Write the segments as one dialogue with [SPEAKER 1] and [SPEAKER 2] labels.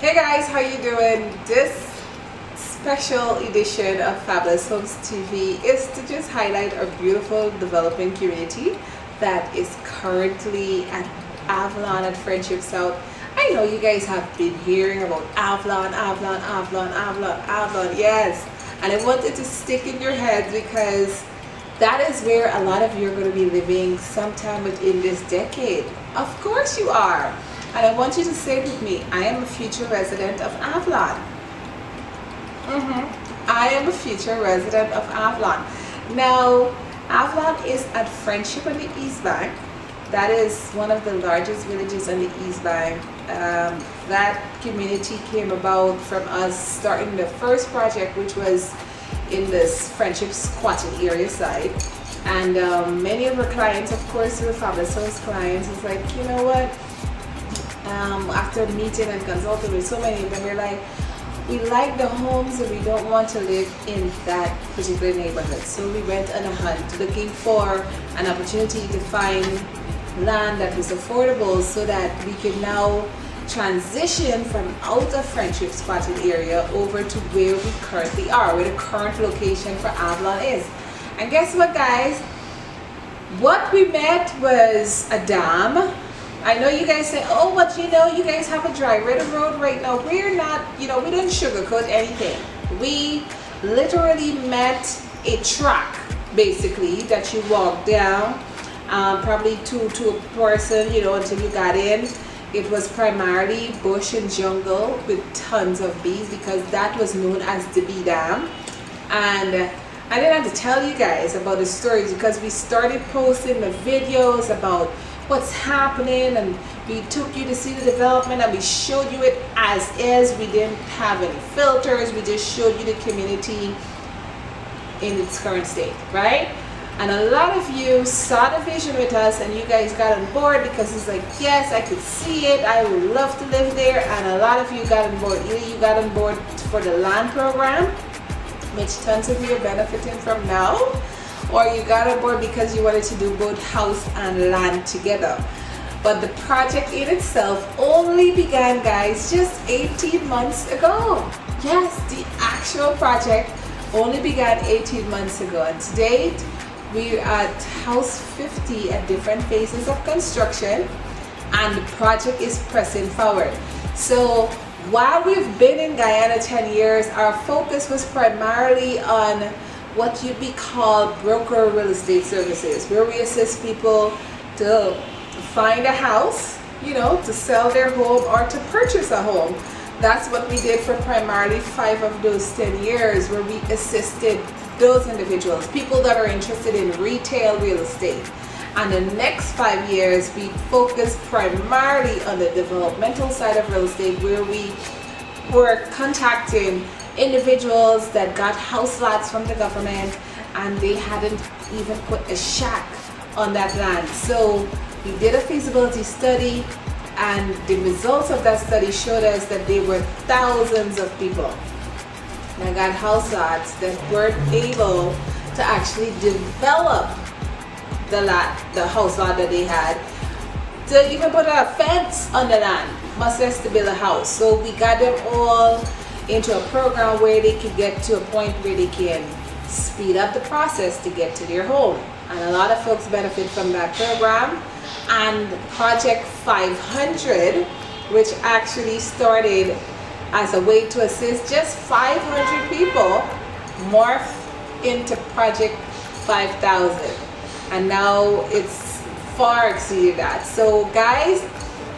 [SPEAKER 1] Hey guys, how you doing? This special edition of Fabulous Homes TV is to just highlight a beautiful developing community that is currently at Avalon at Friendship South. I know you guys have been hearing about Avalon, yes. And I wanted to stick in your head because that is where a lot of you are going to be living sometime within this decade. Of course you are. And I want you to say with me, I am a future resident of Avalon. I am a future resident of Avalon. Now, Avalon is at Friendship on the East Bank. That is one of the largest villages on the East Bank. That community came about from us starting the first project, which was in this Friendship squatted area side. And many of our clients, of course, were Fabulous Homes clients. It's like, you know what? After meeting and consulting with so many of them, we're like, we like the homes and we don't want to live in that particular neighborhood. So we went on a hunt looking for an opportunity to find land that was affordable so that we could now transition from out of Friendship spotted area over to where we currently are, where the current location for Avalon is. And guess what, guys? What we met was a dam. I know you guys say, oh, but you know, you guys have a dry red road right now. We're not, you know, we didn't sugarcoat anything. We literally met a track, basically, that you walk down, probably to a person, you know, until you got in. It was primarily bush and jungle with tons of bees because that was known as the bee dam. And I didn't have to tell you guys about the stories because we started posting the videos about what's happening, and we took you to see the development and we showed you it as is. We didn't have any filters, we just showed you the community in its current state, right? And a lot of you saw the vision with us and you guys got on board because it's like, yes, I could see it, I would love to live there. And a lot of you got on board. Either you got on board for the land program, which tons of you are benefiting from now, or you got on board because you wanted to do both house and land together. But the project in itself only began, guys, just 18 months ago. Yes, the actual project only began 18 months ago. And to date, we're at house 50 at different phases of construction, and the project is pressing forward. So while we've been in Guyana 10 years, our focus was primarily on what you'd be called broker real estate services, where we assist people to find a house, you know, to sell their home or to purchase a home. That's what we did for primarily 5 of those 10 years, where we assisted those individuals, people that are interested in retail real estate. And the next 5 years, we focused primarily on the developmental side of real estate, where we were contacting individuals that got house lots from the government and they hadn't even put a shack on that land. So we did a feasibility study, and the results of that study showed us that there were thousands of people that got house lots that weren't able to actually develop the house lot that they had, to even put a fence on the land, much less to build a house. So we got them all into a program where they could get to a point where they can speed up the process to get to their home. And a lot of folks benefit from that program. And Project 500, which actually started as a way to assist just 500 people, morphed into Project 5,000. And now it's far exceeded that. So guys,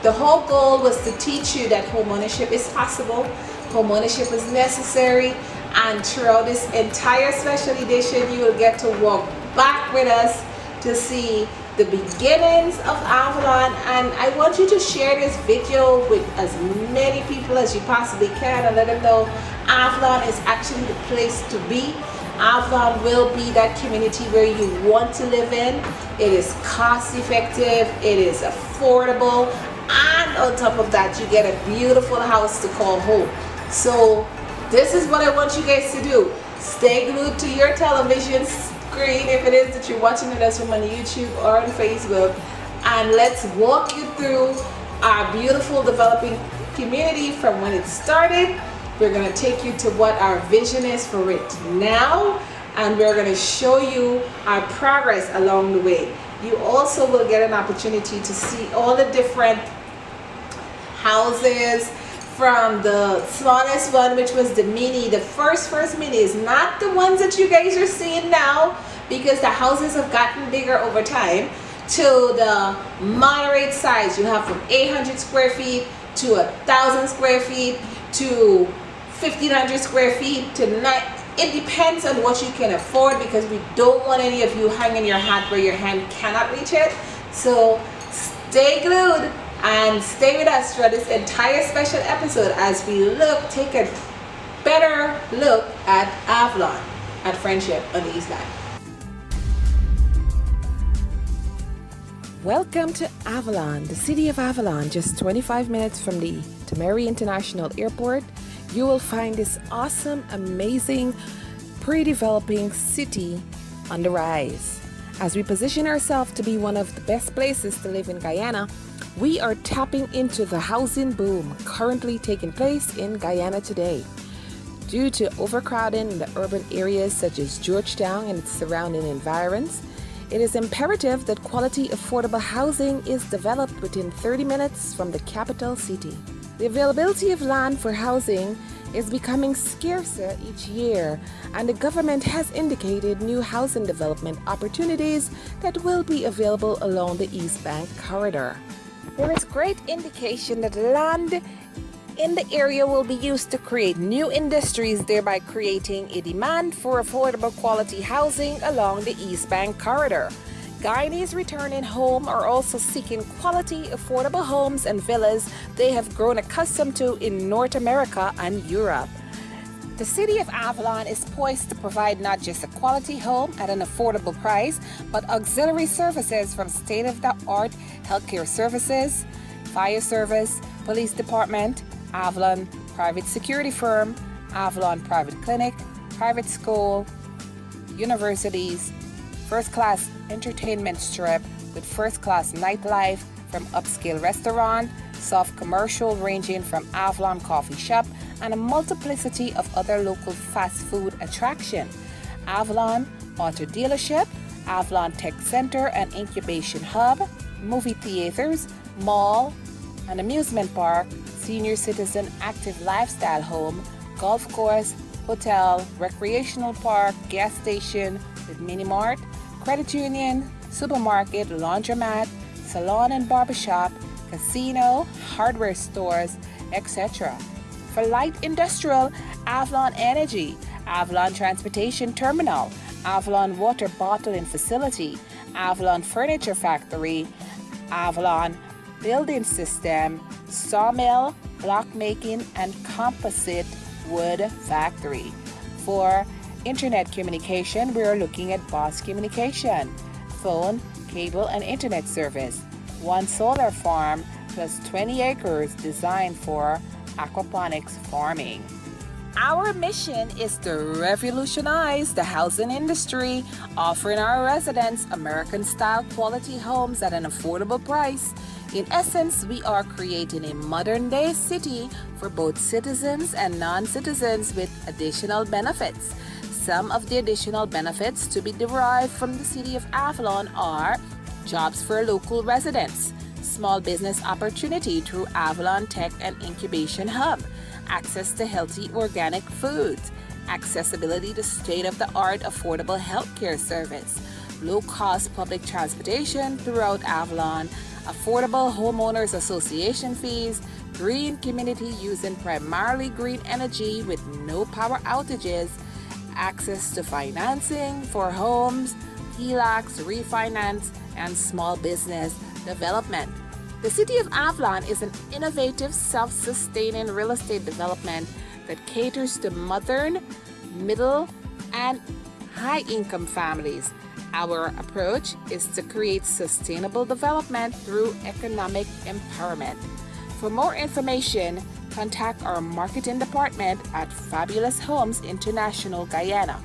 [SPEAKER 1] the whole goal was to teach you that homeownership is possible, homeownership is necessary, and throughout this entire special edition, you will get to walk back with us to see the beginnings of Avalon. And I want you to share this video with as many people as you possibly can and let them know Avalon is actually the place to be. Avalon will be that community where you want to live in. It is cost effective, it is affordable, and on top of that, you get a beautiful house to call home. So this is what I want you guys to do. Stay glued to your television screen if it is that you're watching us from on YouTube or on Facebook, and let's walk you through our beautiful developing community from when it started. We're going to take you to what our vision is for it now, and we're going to show you our progress along the way. You also will get an opportunity to see all the different houses, from the smallest one, which was the mini. The first mini is not the ones that you guys are seeing now, because the houses have gotten bigger over time, to the moderate size. You have from 800 square feet to 1,000 square feet to 1,500 square feet to 9. It depends on what you can afford, because we don't want any of you hanging your hat where your hand cannot reach it. So stay glued and stay with us throughout this entire special episode as we take a better look at Avalon, at Friendship on the East Bank. Welcome to Avalon, the city of Avalon, just 25 minutes from the Tamari International Airport. You will find this awesome, amazing, pre-developing city on the rise. As we position ourselves to be one of the best places to live in Guyana, we are tapping into the housing boom currently taking place in Guyana today. Due to overcrowding in the urban areas such as Georgetown and its surrounding environs, it is imperative that quality, affordable housing is developed within 30 minutes from the capital city. The availability of land for housing is becoming scarcer each year, and the government has indicated new housing development opportunities that will be available along the East Bank corridor. There is great indication that land in the area will be used to create new industries, thereby creating a demand for affordable quality housing along the East Bank corridor. Guyanese returning home are also seeking quality, affordable homes and villas they have grown accustomed to in North America and Europe. The city of Avalon is poised to provide not just a quality home at an affordable price, but auxiliary services from state-of-the-art healthcare services, fire service, police department, Avalon private security firm, Avalon private clinic, private school, universities, first-class entertainment strip with first-class nightlife from upscale restaurant, soft commercial ranging from Avalon coffee shop, and a multiplicity of other local fast food attraction. Avalon auto dealership, Avalon Tech Center and Incubation Hub, movie theaters, mall, an amusement park, senior citizen active lifestyle home, golf course, hotel, recreational park, gas station with mini mart, credit union, supermarket, laundromat, salon and barbershop, casino, hardware stores, etc. For light industrial, Avalon Energy, Avalon Transportation Terminal, Avalon Water Bottling Facility, Avalon Furniture Factory, Avalon Building System, Sawmill, Block Making, and Composite Wood Factory. For internet communication, we are looking at Boss Communication, phone, cable, and internet service. One solar farm plus 20 acres designed for aquaponics farming. Our mission is to revolutionize the housing industry, offering our residents American-style quality homes at an affordable price. In essence, we are creating a modern-day city for both citizens and non-citizens with additional benefits. Some of the additional benefits to be derived from the city of Avalon are jobs for local residents, small business opportunity through Avalon Tech and Incubation Hub, access to healthy organic foods, accessibility to state-of-the-art affordable healthcare service, low-cost public transportation throughout Avalon, affordable homeowners association fees, green community using primarily green energy with no power outages, access to financing for homes, HELOCs, refinance, and small business development. The city of Avalon is an innovative, self-sustaining real estate development that caters to modern, middle, and high-income families. Our approach is to create sustainable development through economic empowerment. For more information, contact our marketing department at Fabulous Homes International Guyana.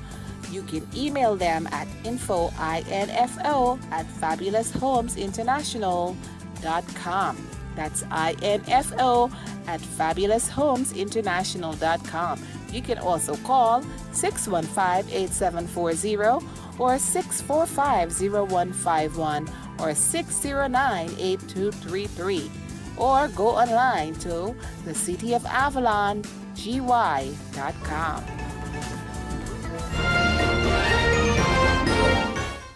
[SPEAKER 1] You can email them at info@fabuloushomesinternational.com. That's INFO at fabuloushomesinternational.com. You can also call 615-8740 or 645-0151 or 609-8233. Or go online to thecityofavalongy.com.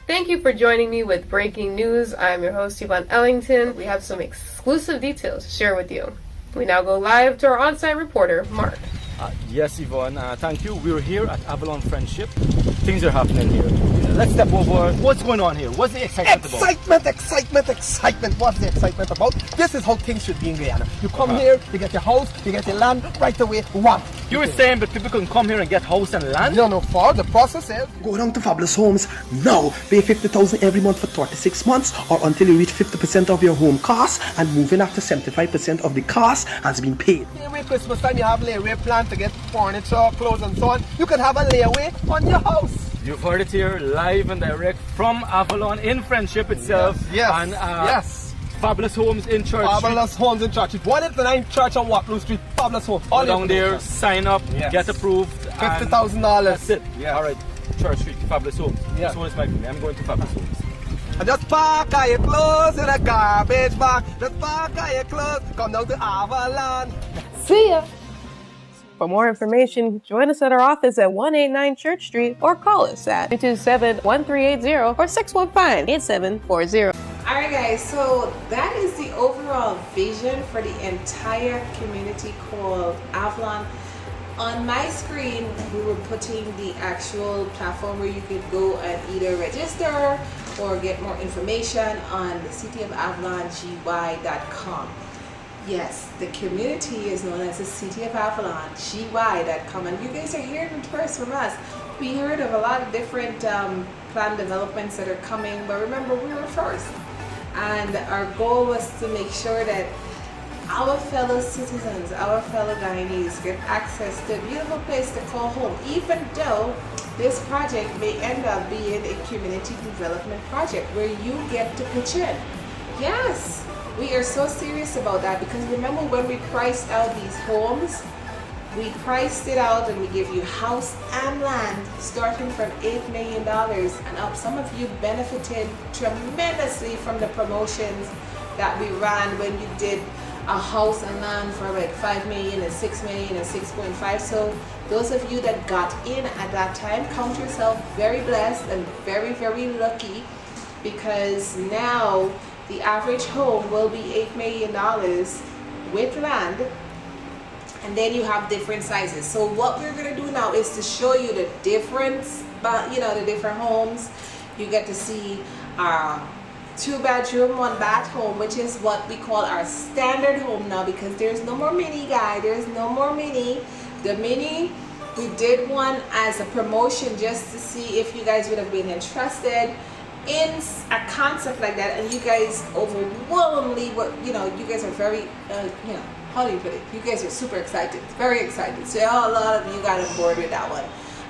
[SPEAKER 2] Thank you for joining me with Breaking News. I'm your host, Yvonne Ellington. We have some exclusive details to share with you. We now go live to our on-site reporter, Mark.
[SPEAKER 3] Yes, Yvonne, thank you. We're here at Avalon Friendship. Things are happening here. Let's step over. What's going on here? What's the excitement about?
[SPEAKER 4] Excitement. What's the excitement about? This is how things should be in Guyana. You come here, you get your house, you get your land right away. What?
[SPEAKER 3] You were saying that people can come here and get house and land?
[SPEAKER 4] No, for the process is go down to Fabulous Homes now. Pay $50,000 every month for 36 months or until you reach 50% of your home cost, and move in after 75% of the cost has been paid. Layaway Christmas time, you have layaway plan to get furniture, clothes and so on. You can have a layaway on your house.
[SPEAKER 3] You've heard it here live and direct from Avalon in Friendship itself.
[SPEAKER 4] Yes.
[SPEAKER 3] And
[SPEAKER 4] yes.
[SPEAKER 3] Fabulous Homes in Church.
[SPEAKER 4] Fabulous Homes in Church. 189 Church on Waterloo Street. Fabulous Homes.
[SPEAKER 3] All down there, sign up,
[SPEAKER 4] yes.
[SPEAKER 3] Get approved.
[SPEAKER 4] $50,000.
[SPEAKER 3] That's it.
[SPEAKER 4] Yeah.
[SPEAKER 3] All right. Church Street, Fabulous Homes.
[SPEAKER 4] Yeah.
[SPEAKER 3] This one is my family. I'm going to Fabulous Homes.
[SPEAKER 4] And just park all your clothes in a garbage bag. Just park all your clothes. Come down to Avalon.
[SPEAKER 2] See ya! For more information, join us at our office at 189 Church Street or call us at 227-1380 or 615-8740.
[SPEAKER 1] Alright guys, so that is the overall vision for the entire community called Avalon. On my screen, we were putting the actual platform where you could go and either register or get more information on the cityofavalongy.com. Yes, the community is known as the City of Avalon, GY.com, and you guys are hearing it first from us. We heard of a lot of different planned developments that are coming, but remember, we were first. And our goal was to make sure that our fellow citizens, our fellow Guyanese get access to a beautiful place to call home, even though this project may end up being a community development project where you get to pitch in. Yes, we are so serious about that because remember when we priced out these homes, we priced it out and we give you house and land starting from $8 million and up. Some of you benefited tremendously from the promotions that we ran when you did a house and land for like $5 million and $6 million and 6.5. So those of you that got in at that time, count yourself very blessed and very, very lucky, because now the average home will be $8 million with land, and then you have different sizes. So what we're going to do now is to show you the difference, the different homes. You get to see our 2-bedroom, 1-bath home, which is what we call our standard home now, because there's no more mini, guy. There's no more mini. The mini, we did one as a promotion just to see if you guys would have been interested in a concept like that, and you guys overwhelmingly were, you guys are very, how do you put it? You guys are super excited, very excited. So a lot of you got on board with that one.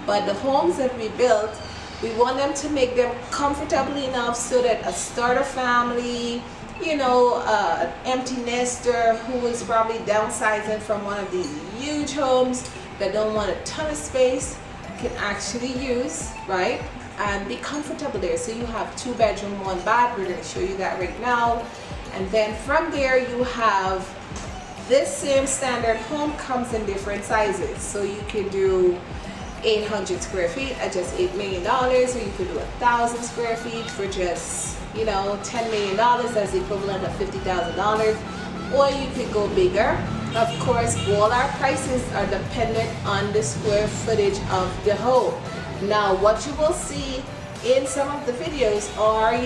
[SPEAKER 1] But the homes that we built, we want them to make them comfortable enough so that a starter family, an empty nester who is probably downsizing from one of these huge homes that don't want a ton of space can actually use, right? And be comfortable there. So you have 2-bedroom, 1-bath. We're going to show you that right now. And then from there you have this same standard home comes in different sizes. So you can do 800 square feet at just $8 million, or you could do 1,000 square feet for just, $10 million. That's the equivalent of $50,000. Or you could go bigger. Of course, all our prices are dependent on the square footage of the home. Now, what you will see in some of the videos are,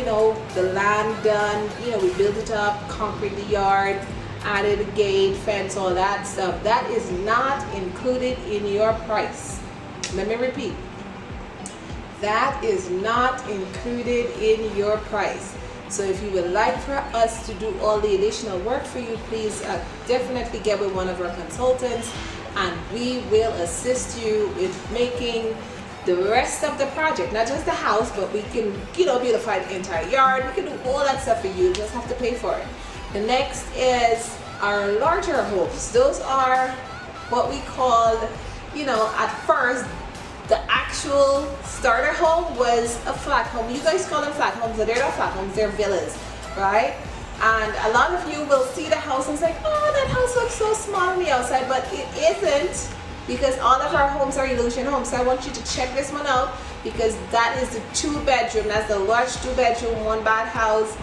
[SPEAKER 1] the land done, we built it up, concrete the yard, added a gate, fence, all that stuff. That is not included in your price. Let me repeat. That is not included in your price. So if you would like for us to do all the additional work for you, please definitely get with one of our consultants, and we will assist you with making the rest of the project, not just the house, but we can, beautify the entire yard. We can do all that stuff for you. You just have to pay for it. The next is our larger homes. Those are what we call, at first, the actual starter home was a flat home. You guys call them flat homes, but they're not flat homes, they're villas, right? And a lot of you will see the house and say, oh, that house looks so small on the outside, but it isn't, because all of our homes are illusion homes. So I want you to check this one out, because that is the 2-bedroom. That's the large 2-bedroom, 1-bath house.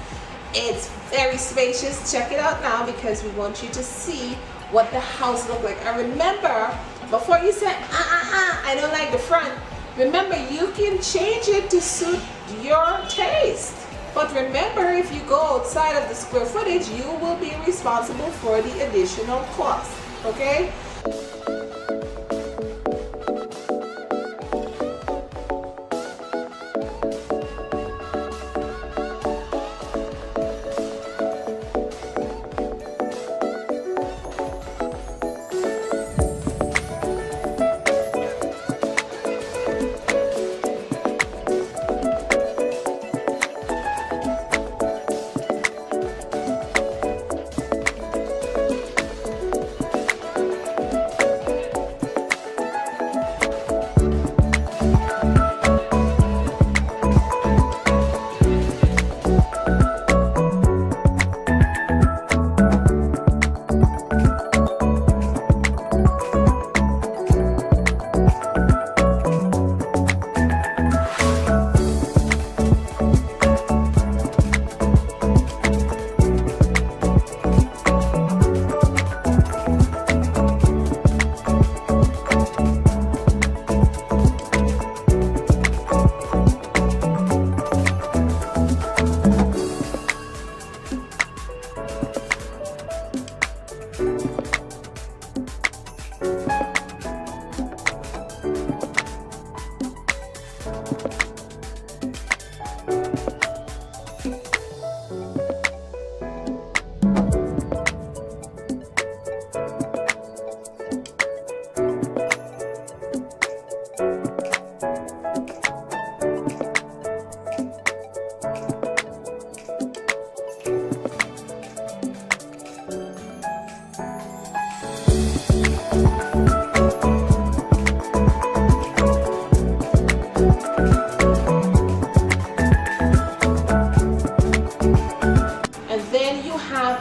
[SPEAKER 1] It's very spacious. Check it out now, because we want you to see what the house looks like. And remember, before you say, I don't like the front, remember, you can change it to suit your taste. But remember, if you go outside of the square footage, you will be responsible for the additional cost, okay?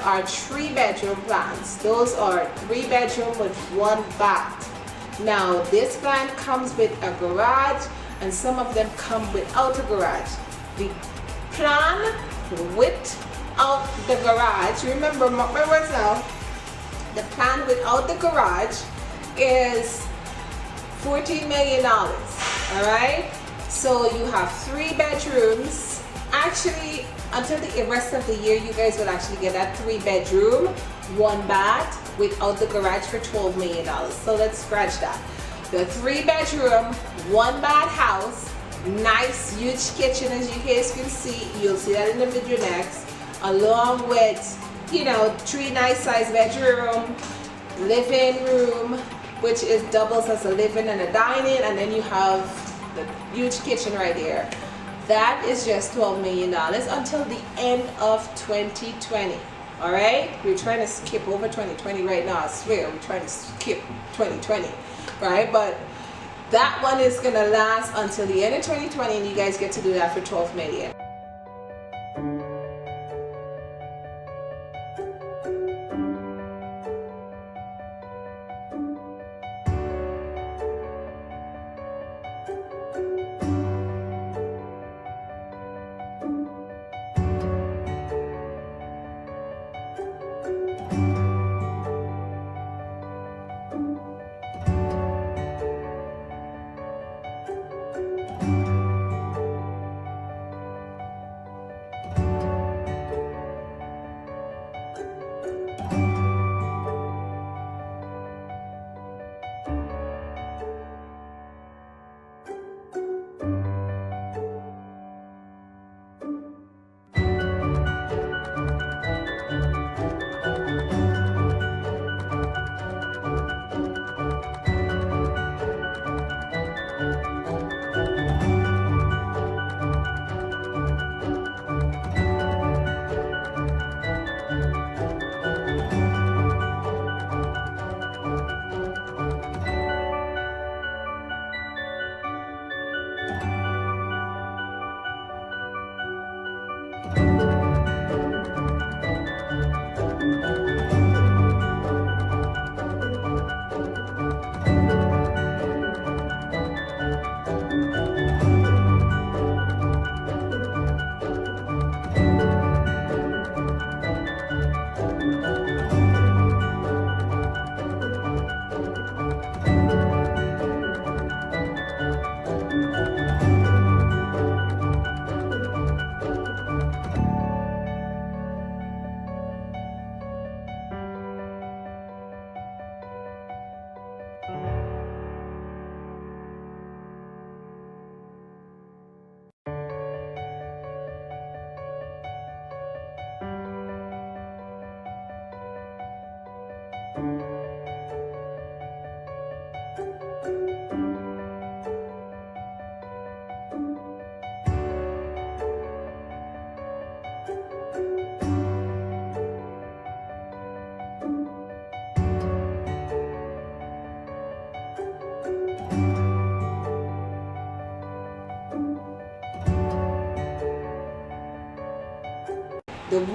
[SPEAKER 1] Our 3-bedroom plans. Those are 3-bedroom with 1 bath. Now this plan comes with a garage, and some of them come without a garage. The plan without the garage, remember now, the plan without the garage is $14 million. Alright, so you have 3 bedrooms. Actually, until the rest of the year, you guys will actually get that 3-bedroom, 1 bath without the garage for $12 million. So let's scratch that. The 3-bedroom, 1 bath house, nice huge kitchen, as you guys can see. You'll see that in the video next, along with 3 nice size bedroom, living room, which is doubles as a living and a dining, and then you have the huge kitchen right there. That is just $12 million until the end of 2020. All right, we're trying to skip over 2020 right now. I swear, we're trying to skip 2020, right? But that one is gonna last until the end of 2020, and you guys get to do that for $12 million.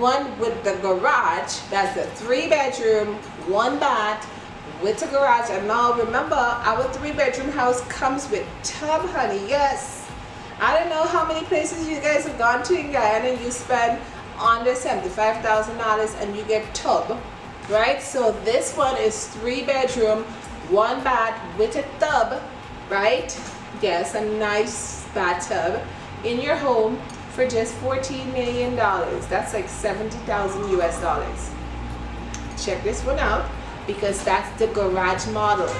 [SPEAKER 1] one with the garage. That's the 3-bedroom, 1 bath with a garage. And now remember, our 3-bedroom house comes with tub, honey. Yes, I don't know how many places you guys have gone to in Guyana and you spend under $75,000 and you get tub, right? So this one is 3-bedroom, 1 bath with a tub, right? Yes, a nice bathtub in your home for just $14 million. That's like 70,000 US dollars. Check this one out because that's the garage model.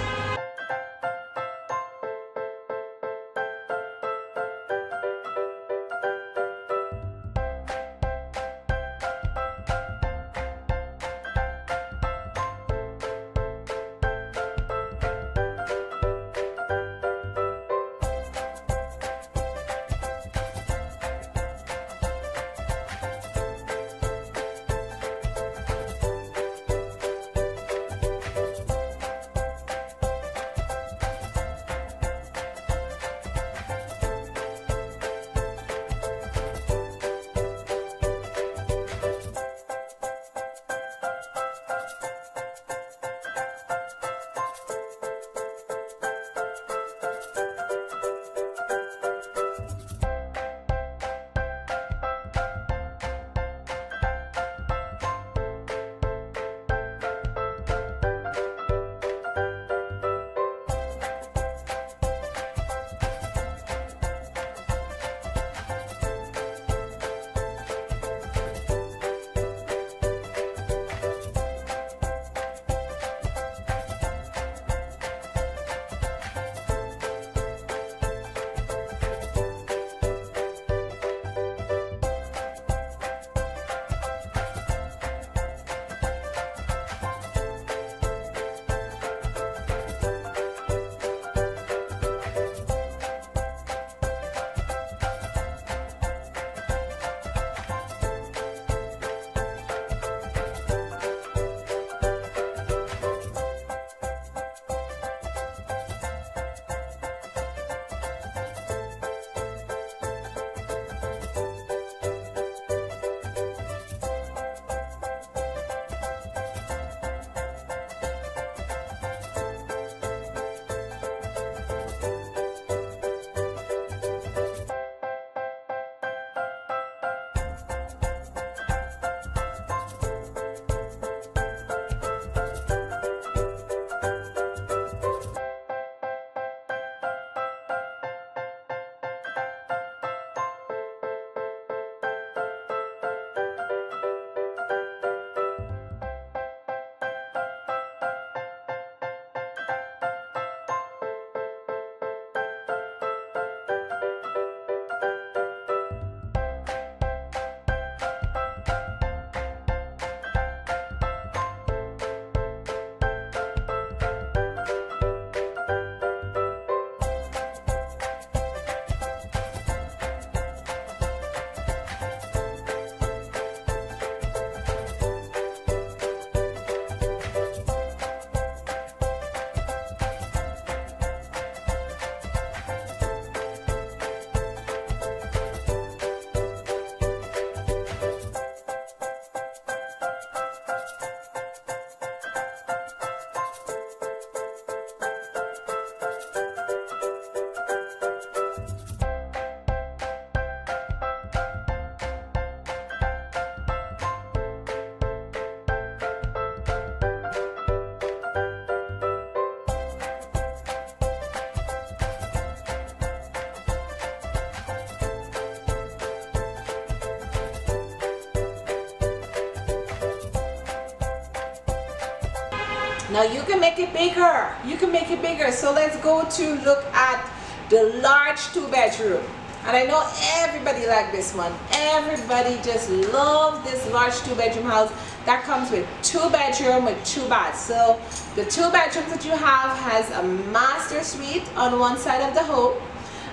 [SPEAKER 1] Now you can make it bigger. You can make it bigger. So let's go to look at the large 2-bedroom. And I know everybody like this one. Everybody just loves this large 2-bedroom house that comes with 2-bedroom with 2 baths. So the 2 bedrooms that you have has a master suite on one side of the home,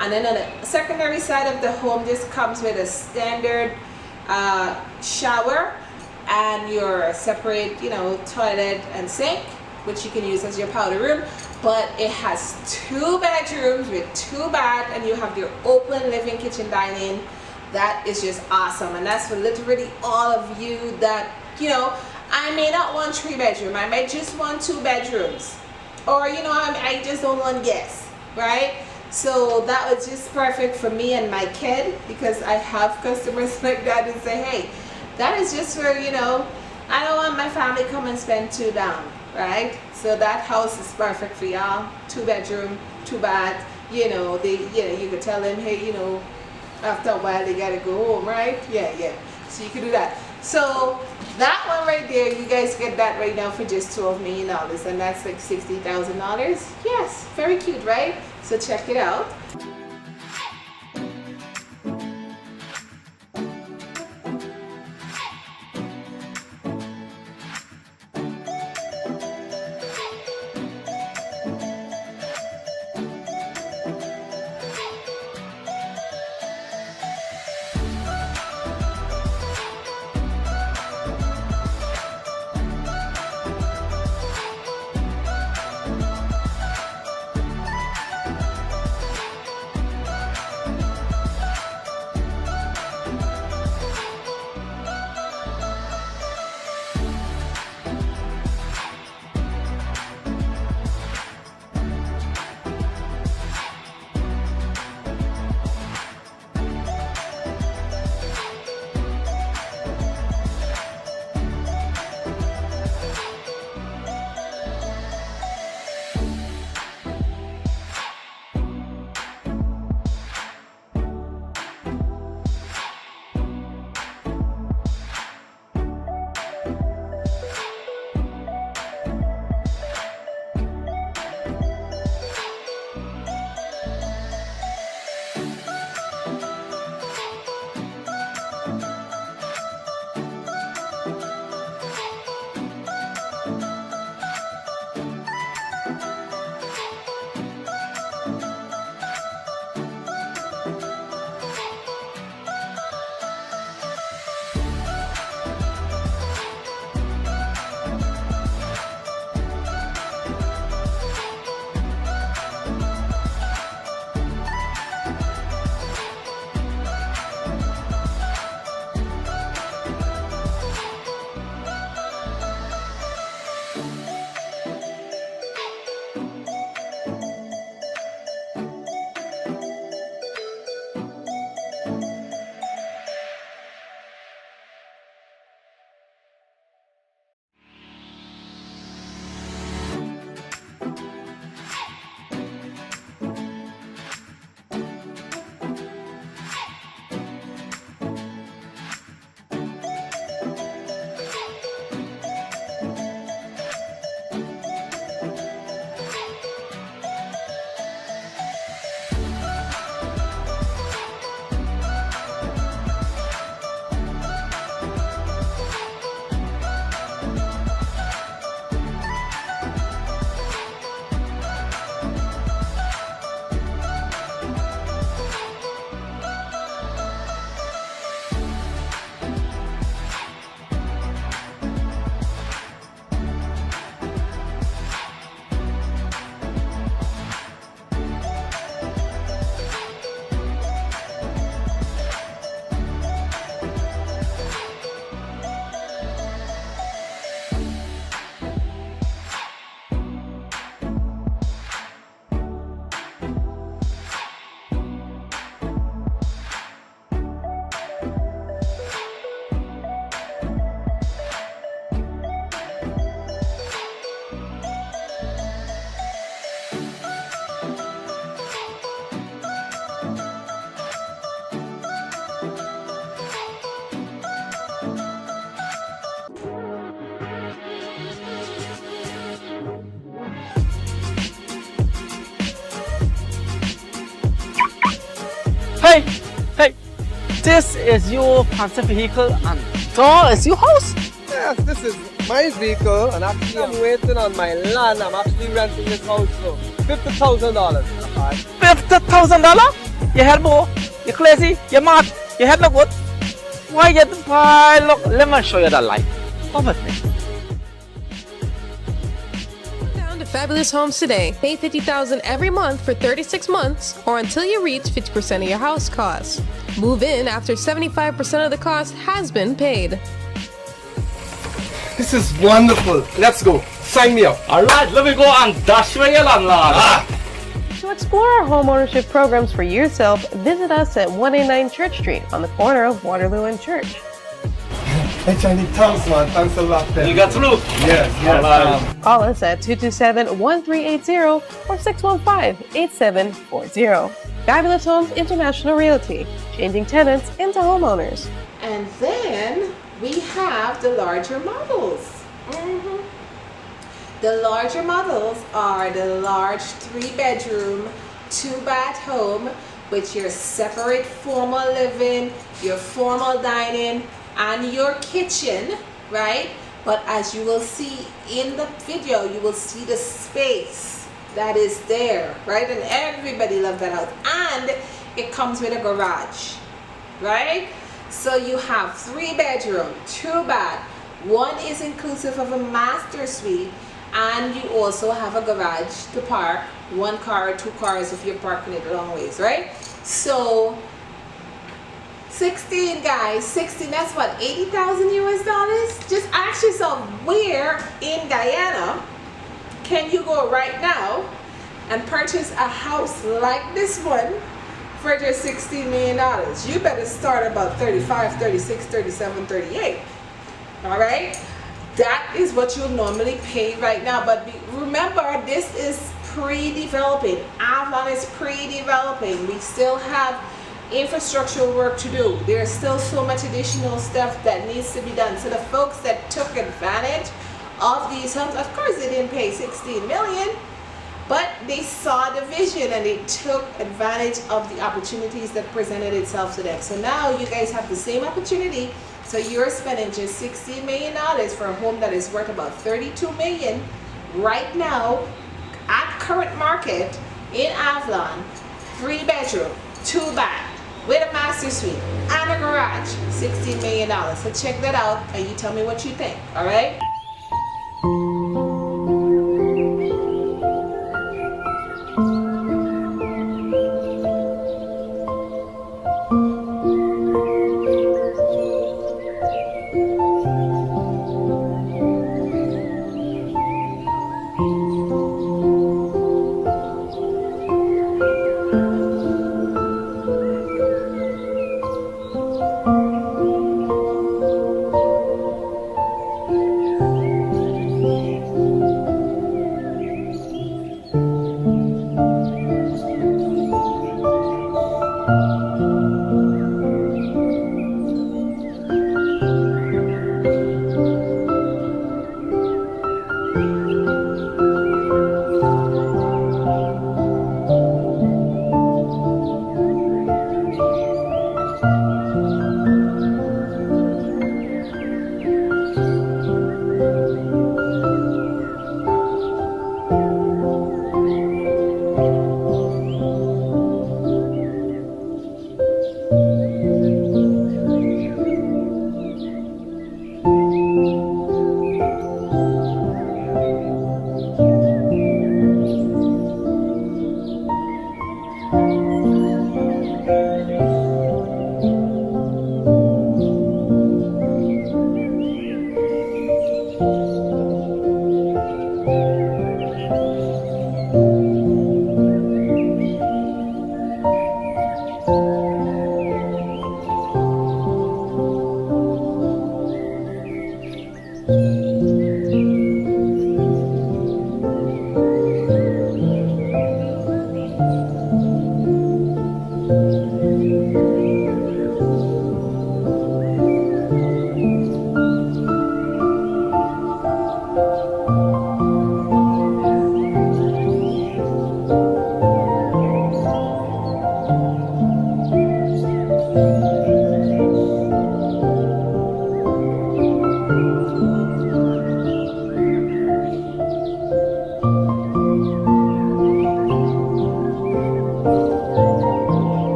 [SPEAKER 1] and then on the secondary side of the home just comes with a standard shower and your separate, toilet and sink, which you can use as your powder room. But it has 2 bedrooms with 2 baths, and you have your open living, kitchen, dining that is just awesome. And that's for literally all of you that, you know, I may not want 3 bedroom, I might just want 2 bedrooms, or you know, I just don't want guests, right? So that was just perfect for me and my kid, because I have customers like that and say, hey, that is just for, you know, I don't want my family come and spend 2 down, right? So that house is perfect for y'all. 2 bedroom, 2 bath. You know, you could tell them, hey, you know, after a while they gotta go home, right? Yeah. So you could do that. So that one right there, you guys get that right now for just $12 million, and that's like $60,000. Yes, very cute, right? So check it out.
[SPEAKER 3] Hey, this is your fancy vehicle and that is your house?
[SPEAKER 5] Yes, this is my vehicle, and actually I'm waiting on my land. I'm actually renting this house for $50,000.
[SPEAKER 3] $50,000? You help you crazy, you mad, you head look good. Why you buy? Look, let me show you the light. Come with me.
[SPEAKER 2] Down to fabulous homes today. Pay $50,000 every month for 36 months or until you reach 50% of your house costs. Move in after 75% of the cost has been paid.
[SPEAKER 5] This is wonderful. Let's go. Sign me up.
[SPEAKER 3] Alright, let me go and dash where your landlord.
[SPEAKER 2] To explore our homeownership programs for yourself, visit us at 189 Church Street on the corner of Waterloo and Church.
[SPEAKER 5] Hey, Chinese, thanks, man. Thanks a lot, man.
[SPEAKER 3] You got through?
[SPEAKER 5] Yes.
[SPEAKER 2] Call us at 227-1380 or 615-8740. Fabulous Homes International Realty, changing tenants into homeowners.
[SPEAKER 1] And then we have the larger models. The larger models are the large 3-bedroom, 2-bath home with your separate formal living, your formal dining, and your kitchen, right? But as you will see in the video, you will see the space that is there, right? And everybody loves that house. And it comes with a garage, right? So you have 3-bedroom, 2-bath. One is inclusive of a master suite, and you also have a garage to park 1 car or 2 cars if you're parking it long ways, right? So 16, guys, 16, that's what, $80,000 US? Just ask yourself, where in Guyana can you go right now and purchase a house like this one for just $16 million? You better start about 35, 36, 37, 38. All right? That is what you'll normally pay right now. But remember, this is pre-developing. Avalon is pre-developing. We still have infrastructural work to do. There's still so much additional stuff that needs to be done. So the folks that took advantage of these homes, of course they didn't pay $16 million, but they saw the vision and they took advantage of the opportunities that presented itself to them. So now you guys have the same opportunity. So you're spending just $16 million for a home that is worth about $32 million right now at current market in Avalon. 3-bedroom, 2-bath, with a master suite and a garage. $16 million. So check that out and you tell me what you think. All right?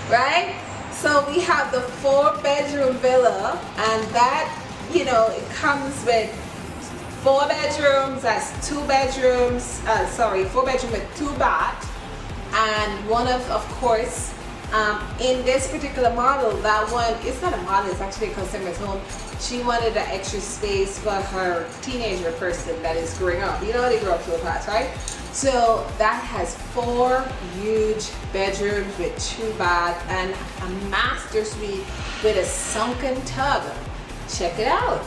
[SPEAKER 1] right? So we have the 4-bedroom villa, and that, you know, it comes with 4 bedrooms, that's 2 bedrooms, 4 bedroom with 2 baths, and one of course, in this particular model, that one, it's not a model, it's actually a customer's home. She wanted an extra space for her teenager person that is growing up. You know, they grow up so fast, right? So that has 4 huge bedrooms with 2 baths and a master suite with a sunken tub. Check it out.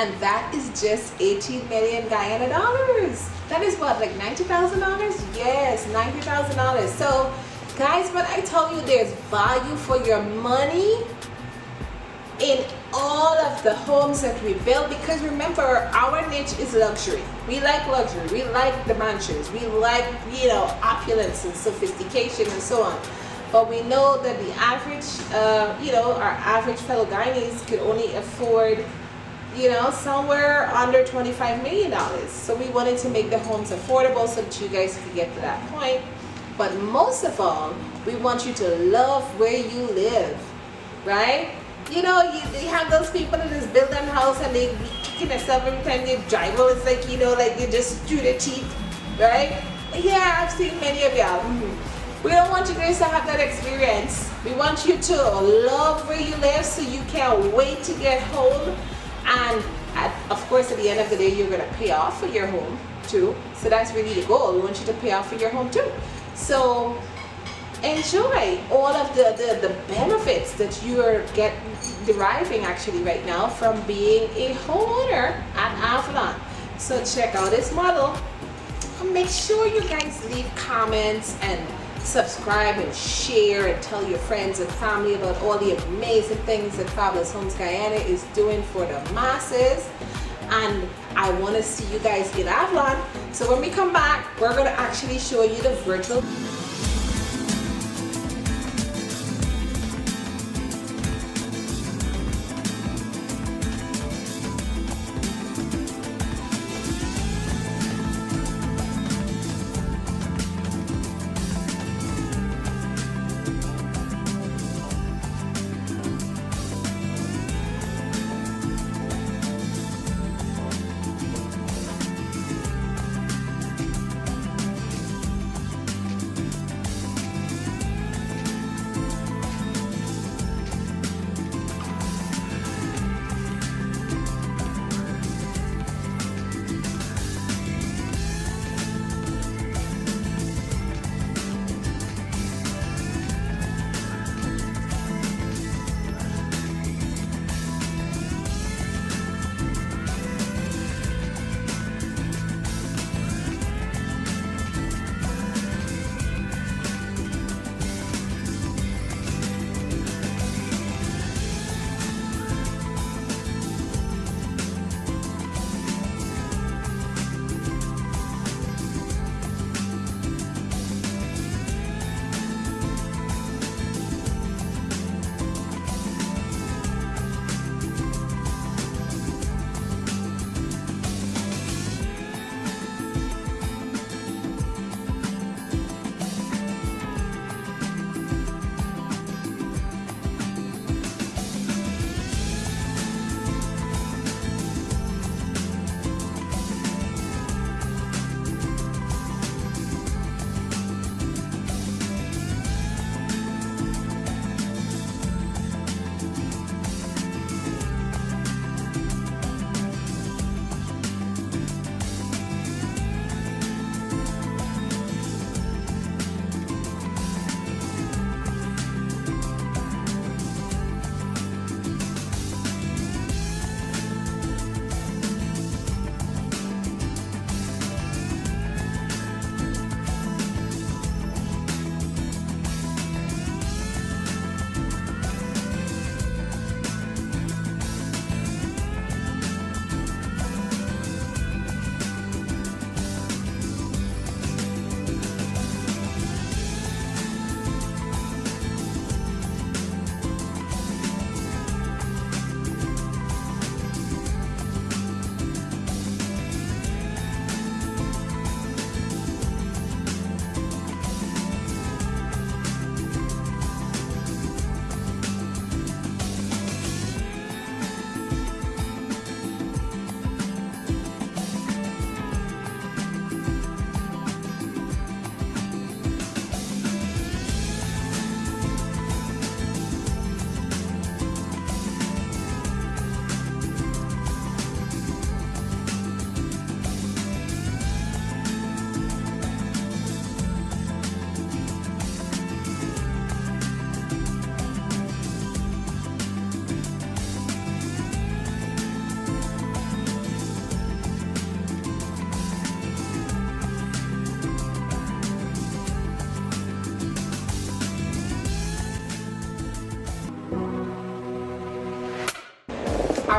[SPEAKER 1] And that is just 18 million Guyana dollars. That is what, like $90,000? Yes, $90,000. So guys, when I tell you there's value for your money in all of the homes that we build, because remember, our niche is luxury. We like luxury, we like the mansions, we like, you know, opulence and sophistication and so on. But we know that the average, you know, our average fellow Guyanese could only afford, you know, somewhere under $25 million. So we wanted to make the homes affordable so that you guys could get to that point. But most of all, we want you to love where you live, right? You know, you have those people that just build them house and they be kicking themselves every time they drive. Well, it's like, you know, like they just chew their teeth, right? Yeah, I've seen many of y'all. We don't want you guys to have that experience. We want you to love where you live so you can't wait to get home. And of course, at the end of the day, you're going to pay off for your home too. So that's really the goal. We want you to pay off for your home too. So enjoy all of the benefits that you are deriving actually right now from being a homeowner at Avalon. So check out this model. Make sure you guys leave comments and subscribe and share and tell your friends and family about all the amazing things that Fabulous Homes Guyana is doing for the masses. And I want to see you guys in Avalon. So when we come back, we're going to actually show you the virtual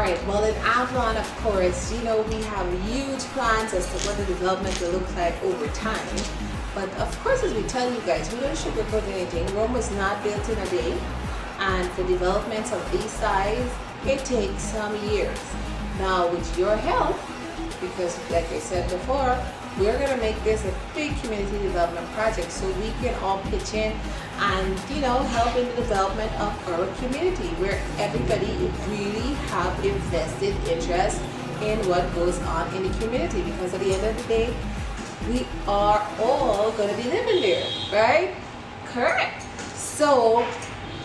[SPEAKER 1] Alright, well in Avalon, of course, you know, we have huge plans as to what the development will look like over time. But of course, as we tell you guys, we don't sugarcoat anything. Rome was not built in a day. And for developments of this size, it takes some years. Now, with your help, because like I said before, we're going to make this a big community development project so we can all pitch in and, you know, help in the development of our community where everybody really have invested interest in what goes on in the community, because at the end of the day, we are all going to be living there, right? Correct. So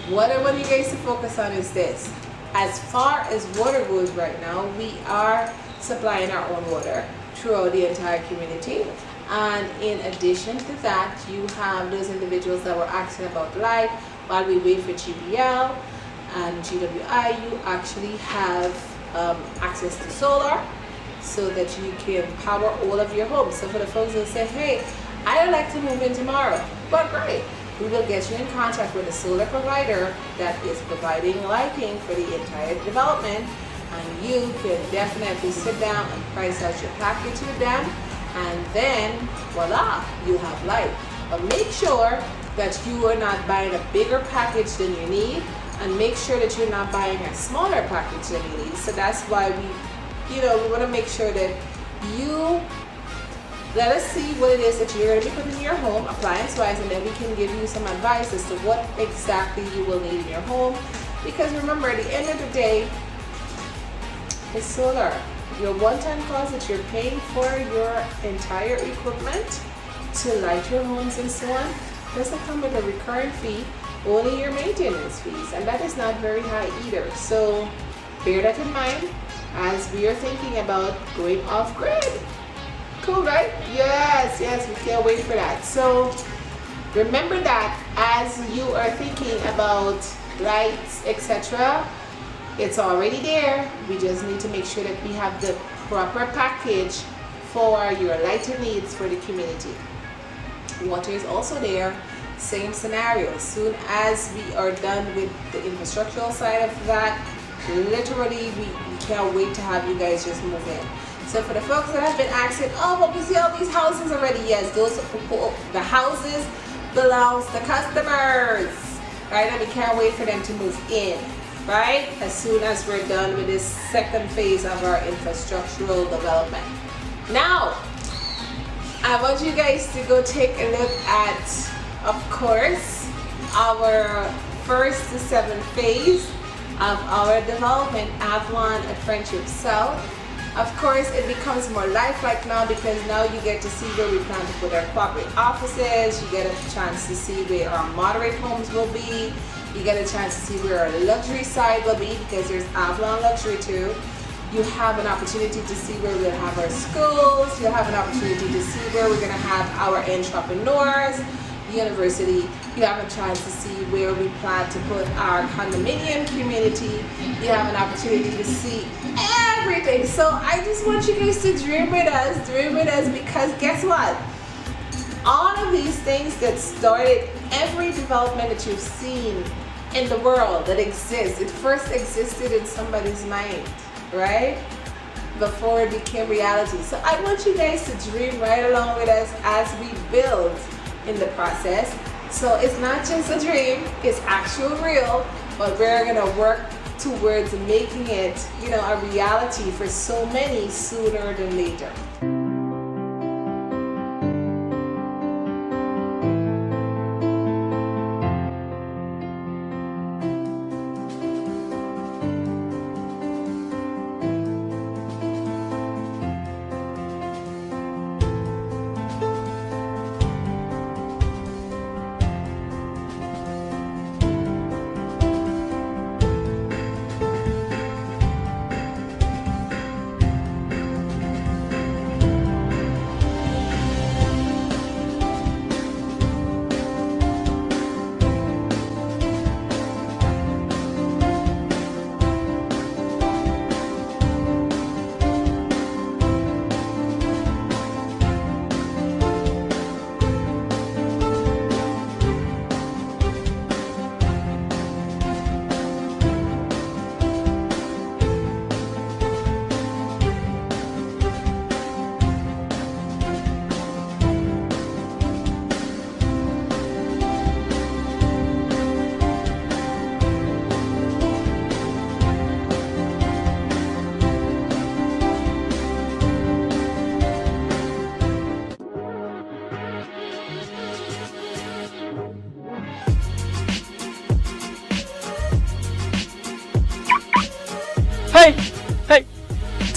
[SPEAKER 1] what I want you guys to focus on is this. As far as water goes right now, we are supplying our own water throughout the entire community. And in addition to that, you have those individuals that were asking about light. While we wait for GBL and GWI, you actually have access to solar so that you can power all of your homes. So for the folks that say, hey, I'd like to move in tomorrow, but great. We will get you in contact with a solar provider that is providing lighting for the entire development, and you can definitely sit down and price out your package with them, and then voila, you have light. But make sure that you are not buying a bigger package than you need, and make sure that you're not buying a smaller package than you need. So that's why we want to make sure that you let us see what it is that you're going to be putting in your home, appliance-wise, and then we can give you some advice as to what exactly you will need in your home. Because remember, at the end of the day, it's solar. Your one-time cost that you're paying for your entire equipment to light your homes and so on doesn't come with a recurring fee, only your maintenance fees, and that is not very high either. So bear that in mind as we are thinking about going off-grid. Cool, right? Yes, we can't wait for that. So remember that as you are thinking about lights, etc., it's already there. We just need to make sure that we have the proper package for your lighting needs for the community. Water is also there. Same scenario. As soon as we are done with the infrastructural side of that, literally we can't wait to have you guys just move in. So for the folks that have been asking, oh, but we see all these houses already. Yes, the houses belongs to customers, right? And we can't wait for them to move in, right? As soon as we're done with this second phase of our infrastructural development. Now, I want you guys to go take a look at, of course, our first to seventh phase of our development, Avalon at Friendship South. Of course, it becomes more lifelike now because now you get to see where we plan to put our corporate offices. You get a chance to see where our moderate homes will be. You get a chance to see where our luxury side will be because there's Avalon Luxury too. You have an opportunity to see where we'll have our schools. You'll have an opportunity to see where we're going to have our entrepreneurs, university. You have a chance to see where we plan to put our condominium community. You have an opportunity to see everything. So I just want you guys to dream with us because guess what? All of these things that started, every development that you've seen in the world that exists, it first existed in somebody's mind, right? Before it became reality. So I want you guys to dream right along with us as we build in the process. So it's not just a dream, it's actual real, but we're gonna work towards making it, a reality for so many sooner than later.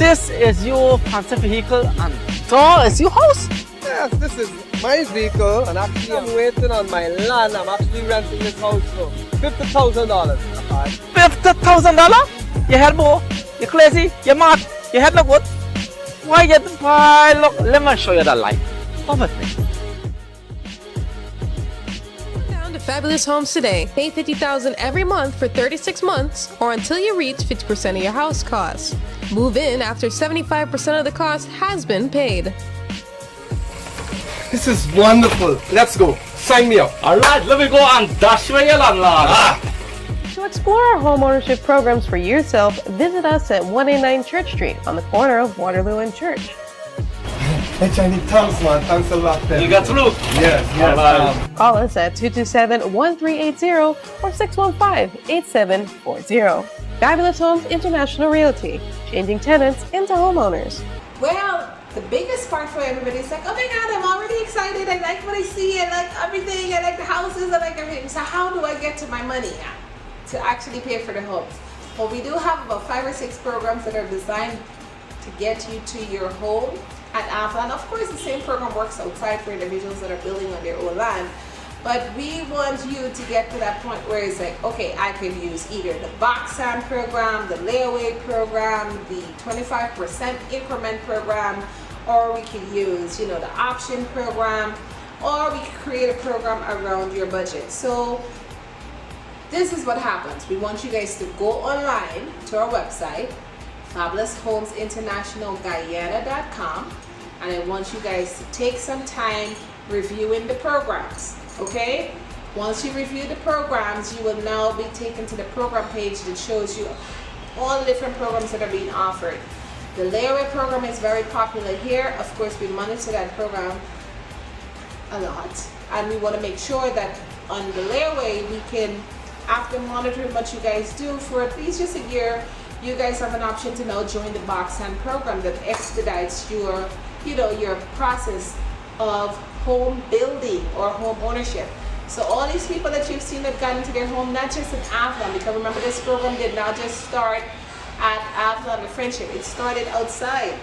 [SPEAKER 3] This is your fancy vehicle and that is your house?
[SPEAKER 5] Yes, this is my vehicle, and actually I'm waiting on my land. I'm actually renting this house for $50,000.
[SPEAKER 3] $50,000? You head boy, you crazy, you mad, you head no good. Why look, let me show you the light. Come with me.
[SPEAKER 2] Down to Fabulous Homes today. Pay $50,000 every month for 36 months or until you reach 50% of your house costs. Move in after 75% of the cost has been paid.
[SPEAKER 5] This is wonderful. Let's go. Sign me up.
[SPEAKER 3] Alright, let me go and dash away your landlord.
[SPEAKER 2] To explore our homeownership programs for yourself, visit us at 189 Church Street on the corner of Waterloo and Church.
[SPEAKER 5] Hey, Chinese, thanks, man. Thanks a lot.
[SPEAKER 3] You got through?
[SPEAKER 5] Yes.
[SPEAKER 2] Call us at 227-1380 or 615-8740. Fabulous Homes International Realty, changing tenants into homeowners.
[SPEAKER 1] Well, the biggest part for everybody is like, oh my God, I'm already excited. I like what I see. I like everything. I like the houses. I like everything. So how do I get to my money now to actually pay for the homes? Well, we do have about 5 or 6 programs that are designed to get you to your home at Avalon. Of course, the same program works outside for individuals that are building on their own land. But we want you to get to that point where it's like, okay, I could use either the box hand program, the layaway program, the 25% increment program, or we could use, the option program, or we could create a program around your budget. So this is what happens. We want you guys to go online to our website, fabuloushomesinternationalguyana.com, and I want you guys to take some time reviewing the programs. Okay, once you review the programs, you will now be taken to the program page that shows you all the different programs that are being offered. The layaway program is very popular here. Of course, we monitor that program a lot, and we want to make sure that on the layaway we can, after monitoring what you guys do for at least just a year, you guys have an option to now join the box hand program that expedites your process of home building or home ownership. So all these people that you've seen that got into their home, not just in Avalon, because remember this program did not just start at Avalon, the Friendship, it started outside.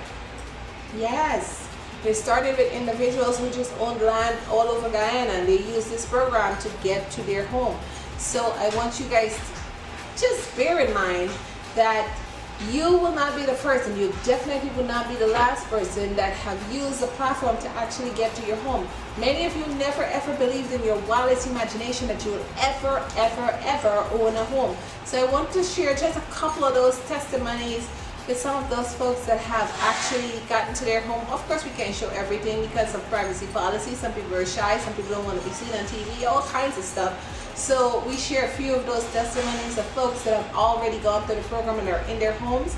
[SPEAKER 1] Yes, they started with individuals who just owned land all over Guyana, and they used this program to get to their home. So I want you guys to just bear in mind that you will not be the first, and you definitely will not be the last person that have used the platform to actually get to your home. Many of you never ever believed in your wildest imagination that you will ever own a home. So I want to share just a couple of those testimonies with some of those folks that have actually gotten to their home. Of course, we can't show everything because of privacy policy. Some people are shy, some people don't want to be seen on TV, all kinds of stuff. So we share a few of those testimonies of folks that have already gone through the program and are in their homes.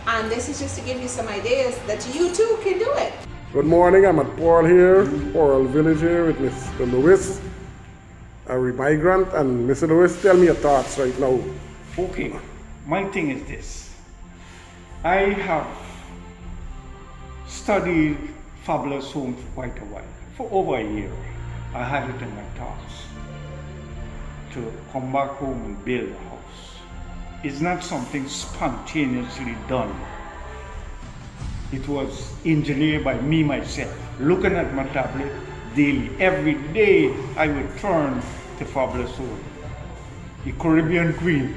[SPEAKER 1] And this is just to give you some ideas that you too can do it.
[SPEAKER 6] Good morning, I'm at Paul here, Paul Village here with Mr. Lewis, a migrant. And Mr. Lewis, tell me your thoughts right now.
[SPEAKER 7] Okay, my thing is this. I have studied Fabulous Homes for quite a while. For over a year, I had it in my thoughts to come back home and build a house. It's not something spontaneously done. It was engineered by me myself, looking at my tablet daily. Every day I would turn to Fabulous Home, the Caribbean Queen.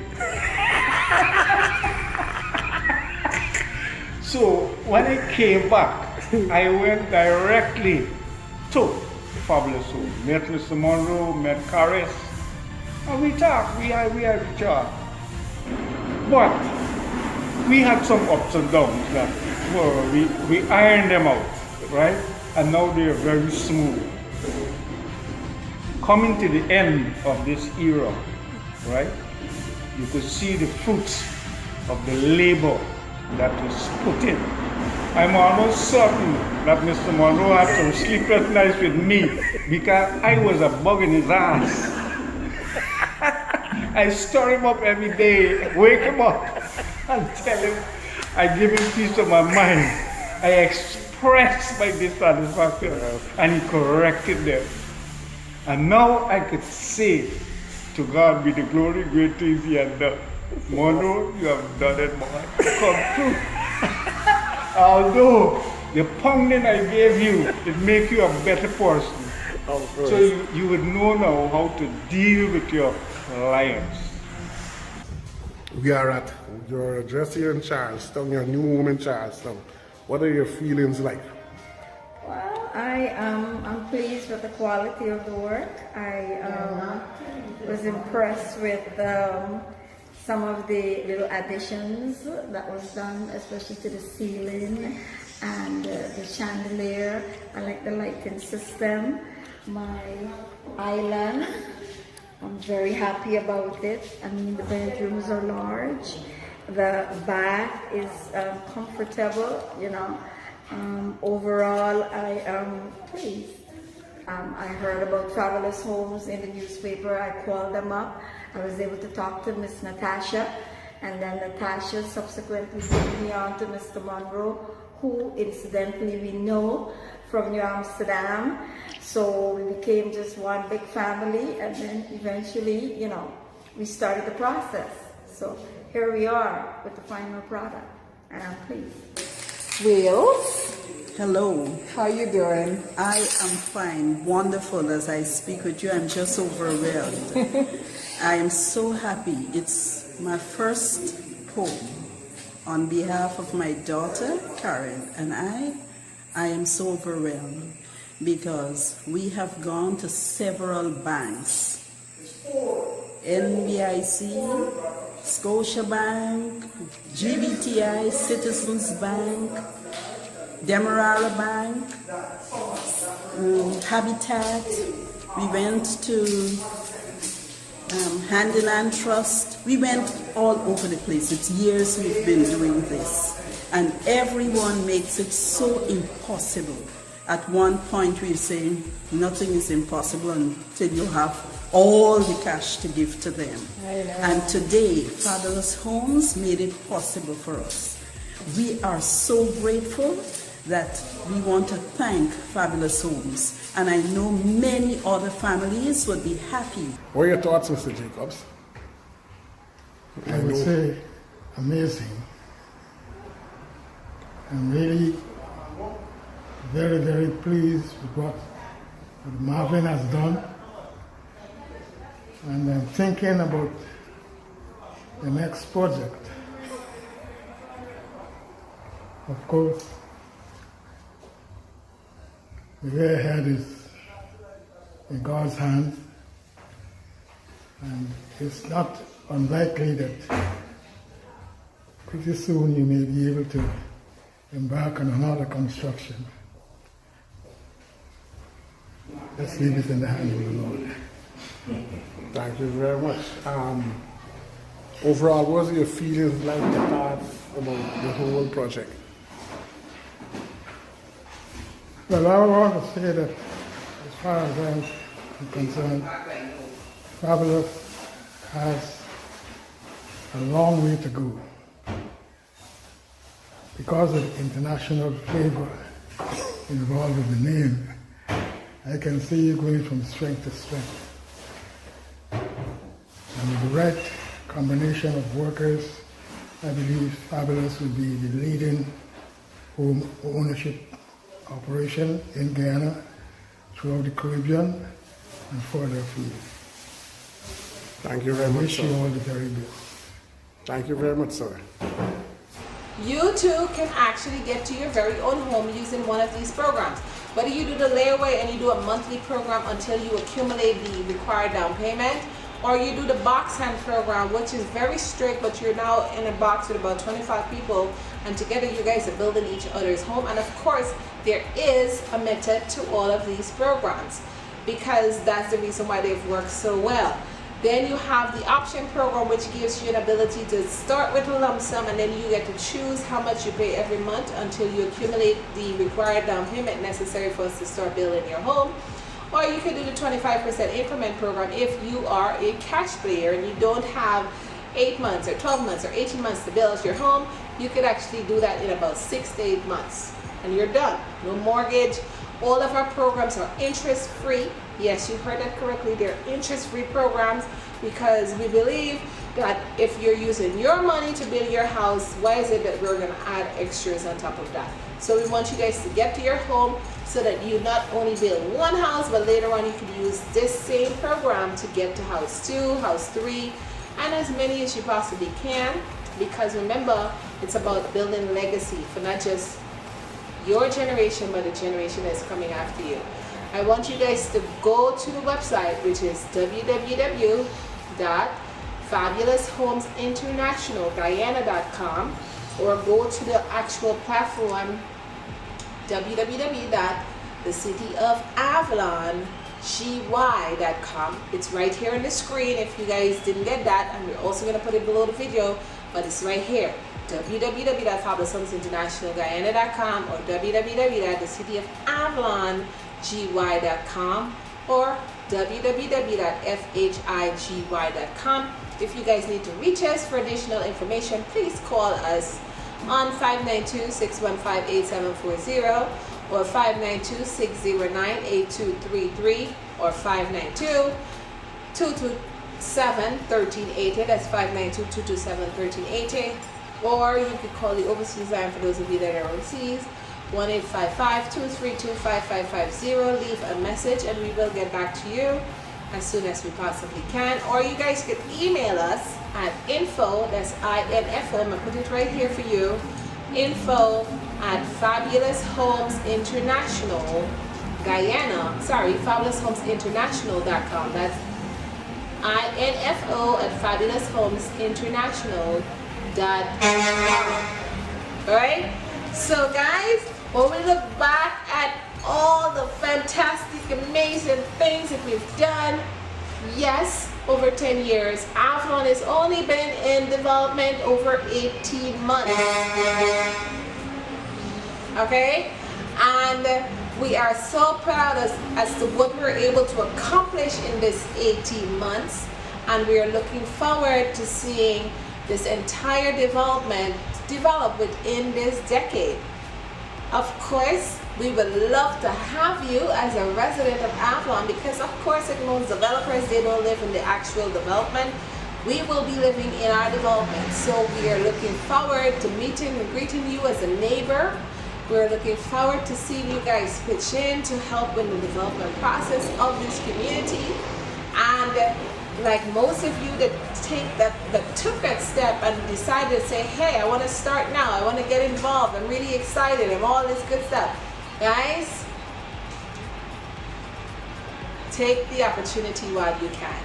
[SPEAKER 7] So when I came back, I went directly to Fabulous Home. Met Mr. Monroe, met Caris, and we talked, we had a chat. But we had some ups and downs that we ironed them out, right? And now they're very smooth. Coming to the end of this era, right? You could see the fruits of the labor that was put in. I'm almost certain that Mr. Monroe had some sleepless nights with me because I was a bug in his ass. I stir him up every day, wake him up, and tell him, I give him peace of my mind. I express my dissatisfaction, and he corrected them. And now I could say, to God be the glory, great things he has done. Monroe, you have done it, boy. Come through. Although the pounding I gave you, it make you a better person. So you would know now how to deal with your clients.
[SPEAKER 6] We are at your address here in Charlestown, your new home in Charlestown. What are your feelings like?
[SPEAKER 8] Well, I'm pleased with the quality of the work. I was impressed with some of the little additions that was done, especially to the ceiling and the chandelier. I like the lighting system. My island, I'm very happy about it. I mean, the bedrooms are large. The bath is comfortable, you know. Overall, I am pleased. I heard about Fabulous Homes in the newspaper. I called them up. I was able to talk to Miss Natasha, and then Natasha subsequently put me on to Mr. Monroe, who incidentally we know from New Amsterdam. So we became just one big family, and then eventually, you know, we started the process. So here we are with the final product, and I'm pleased.
[SPEAKER 1] Wheels,
[SPEAKER 9] Hello,
[SPEAKER 1] how you doing?
[SPEAKER 9] I am fine, wonderful as I speak with you. I'm just overwhelmed. I am so happy. It's my first home on behalf of my daughter, Karen, and I am so overwhelmed because we have gone to several banks, NBIC, Scotiabank, GBTI, Citizens Bank, Demerara Bank, Habitat. We went to Hand in Hand Trust. We went all over the place. It's years we've been doing this, and everyone makes it so impossible. At one point we say nothing is impossible until you have all the cash to give to them. And today, Fabulous Homes made it possible for us. We are so grateful that we want to thank Fabulous Homes, and I know many other families would be happy.
[SPEAKER 6] What are your thoughts, Mr. Jacobs?
[SPEAKER 10] I would say amazing. I'm really very, very pleased with what Marvin has done. And I'm thinking about the next project. Of course, the way ahead is in God's hands, and it's not unlikely that pretty soon you may be able to embark on another construction. Let's leave it in the hands of the Lord.
[SPEAKER 6] Thank you very much. Overall, what are your feelings like, the thoughts about the whole project?
[SPEAKER 10] Well, I want to say that as far as I'm concerned, Fabulous has a long way to go. Because of the international flavor involved with the name, I can see you going from strength to strength. And with the right combination of workers, I believe Fabulous will be the leading home ownership operation in Guyana, throughout the Caribbean, and further afield.
[SPEAKER 6] Thank you very much,
[SPEAKER 10] wish
[SPEAKER 6] sir.
[SPEAKER 10] you all the very best.
[SPEAKER 6] Thank you very much, sir.
[SPEAKER 1] You too can actually get to your very own home using one of these programs. Whether you do the layaway and you do a monthly program until you accumulate the required down payment, or you do the box hand program, which is very strict, but you're now in a box with about 25 people, and together you guys are building each other's home. And of course, there is a method to all of these programs, because that's the reason why they've worked so well. Then you have the option program, which gives you an ability to start with a lump sum, and then you get to choose how much you pay every month until you accumulate the required down payment necessary for us to start building your home. Or you can do the 25% increment program if you are a cash player and you don't have 8 months or 12 months or 18 months to build your home. You could actually do that in about 6 to 8 months and you're done. No mortgage. All of our programs are interest free. Yes, you heard that correctly. They're interest-free programs because we believe that if you're using your money to build your house, why is it that we're going to add extras on top of that? So we want you guys to get to your home so that you not only build one house, but later on you can use this same program to get to house 2, house 3, and as many as you possibly can, because remember, it's about building legacy for not just your generation, but the generation that's coming after you. I want you guys to go to the website, which is www.fabuloushomesinternationalguyana.com, or go to the actual platform www.thecityofavalongy.com. It's right here on the screen if you guys didn't get that, and we're also going to put it below the video, but it's right here. www.fabuloushomesinternationalguyana.com or www.thecityofavalongy.com or www.fhigy.com. If you guys need to reach us for additional information, please call us on 592-615-8740 or 592-609-8233 or 592-227-1380. That's 592-227-1380. Or you could call the overseas line for those of you that are overseas, 1-855-232-5550. Leave a message and we will get back to you as soon as we possibly can. Or you guys could email us at info, that's INFO, I'm gonna put it right here for you, fabuloushomesinternational.com. That's INFO@fabuloushomesinternational.com. Alright, so guys, when we look back at all the fantastic, amazing things that we've done, yes, over 10 years, Avalon has only been in development over 18 months. Okay, and we are so proud as to what we're able to accomplish in this 18 months, and we are looking forward to seeing this entire development develop within this decade. Of course, we would love to have you as a resident of Avalon, because of course it most developers, they don't live in the actual development. We will be living in our development, so we are looking forward to meeting and greeting you as a neighbor. We're looking forward to seeing you guys pitch in to help in the development process of this community. And like most of you that took that step and decided to say, hey, I want to start now, I want to get involved, I'm really excited, and all this good stuff. Guys, take the opportunity while you can.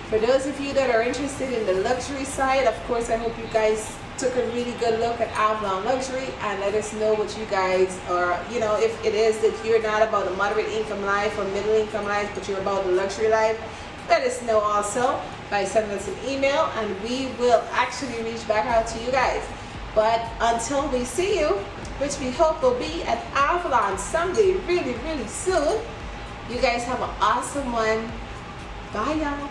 [SPEAKER 1] For those of you that are interested in the luxury side, of course, I hope you guys took a really good look at Avalon Luxury and let us know what you guys are, you know, if it is that you're not about a moderate income life or middle income life, but you're about the luxury life. Let us know also by sending us an email, and we will actually reach back out to you guys. But until we see you, which we hope will be at Avalon someday really, really soon, you guys have an awesome one. Bye, y'all.